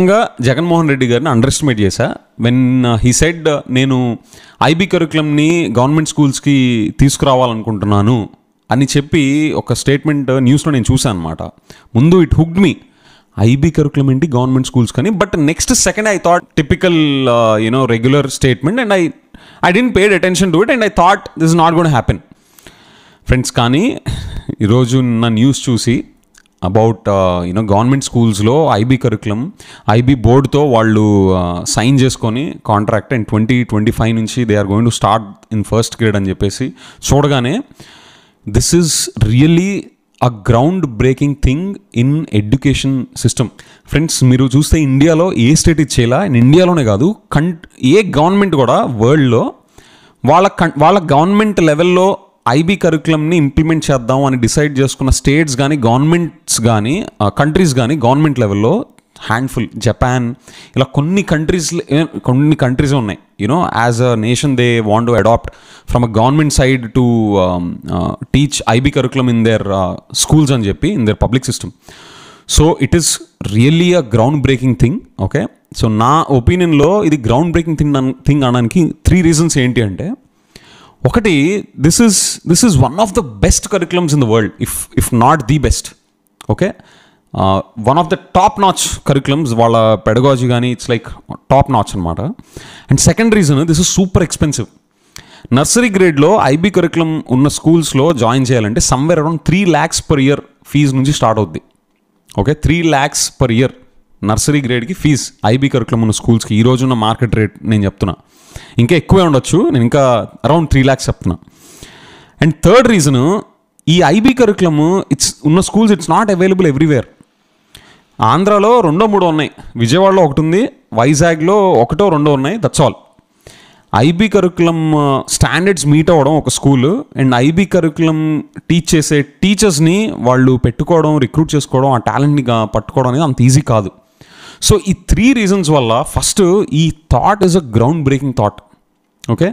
ఇంకా జగన్మోహన్ రెడ్డి గారిని under estimate చేశా వెన్ హీ సెడ్ నేను ఐబీ కరికులంని గవర్నమెంట్ స్కూల్స్కి తీసుకురావాలనుకుంటున్నాను అని చెప్పి ఒక స్టేట్మెంట్ న్యూస్లో నేను చూసాను అనమాట. ముందు it hooked me, IB curriculum ఏంటి గవర్నమెంట్ స్కూల్స్ కానీ, but next second I thought typical regular statement and I dent paid attention to it and I thought this is not gonna happen friends. కానీ ఈరోజు నా news చూసి about government స్కూల్స్లో IB curriculum IB బోర్డుతో వాళ్ళు sign చేసుకొని contract and 2025 నుంచి they are going to start in first grade అని చెప్పేసి చూడగానే this is really a ground breaking thing in education system. Friends మీరు చూస్తే ఇండియాలో ఏ స్టేట్ ఇచ్చేలా, అండ్ ఇండియాలోనే కాదు ఏ గవర్నమెంట్ కూడా వరల్డ్లో వాళ్ళ గవర్నమెంట్ లెవెల్లో ఐబీ కరికులంని ఇంప్లిమెంట్ చేద్దాం అని డిసైడ్ చేసుకున్న స్టేట్స్ కానీ గవర్నమెంట్స్ కానీ కంట్రీస్ కానీ గవర్నమెంట్ లెవెల్లో హ్యాండ్ఫుల్. జపాన్ ఇలా కొన్ని కంట్రీస్ ఉన్నాయి. As a nation they want to adopt from a government side to teach IB curriculum in their schools అని చెప్పి in their public system. So it is really a ground breaking thing. Okay, so నా ఒపీనియన్లో ఇది ground breaking thing అనడానికి 3 reasons ఏంటి అంటే, ఒకటి, this is one of the best curriculums in the world, if not the best. Okay, one of the top notch curriculums, వాళ్ళ pedagogy కానీ it's like top notch అనమాట. And second reason, this is super expensive. Nursery గ్రేడ్లో IB curriculum ఉన్న స్కూల్స్లో join చేయాలంటే somewhere around 3 lakhs per year fees నుంచి start అవుద్ది. Okay, 3 lakhs per year nursery గ్రేడ్కి ఫీజ్ ఐబీ కరికులం ఉన్న స్కూల్స్కి. ఈ రోజున్న మార్కెట్ రేట్ నేను చెప్తున్నా, ఇంకా ఎక్కువే ఉండొచ్చు, నేను ఇంకా అరౌండ్ 3 lakhs చెప్తున్నా. అండ్ థర్డ్ రీజను, ఈ ఐబీ కరికులం ఉన్న schools it's not available everywhere. ఆంధ్రాలో 2-3 ఉన్నాయి, విజయవాడలో ఒకటి ఉంది, వైజాగ్లో 1-2 ఉన్నాయి, that's all. IB curriculum standards meet అవ్వడం ఒక school, and IB curriculum teach చేసే టీచర్స్ని వాళ్ళు పెట్టుకోవడం, రిక్రూట్ చేసుకోవడం, ఆ టాలెంట్ని పట్టుకోవడం అనేది అంత ఈజీ కాదు. సో ఈ 3 రీజన్స్ వల్ల ఫస్ట్ ఈ thought is a ground breaking thought. Okay,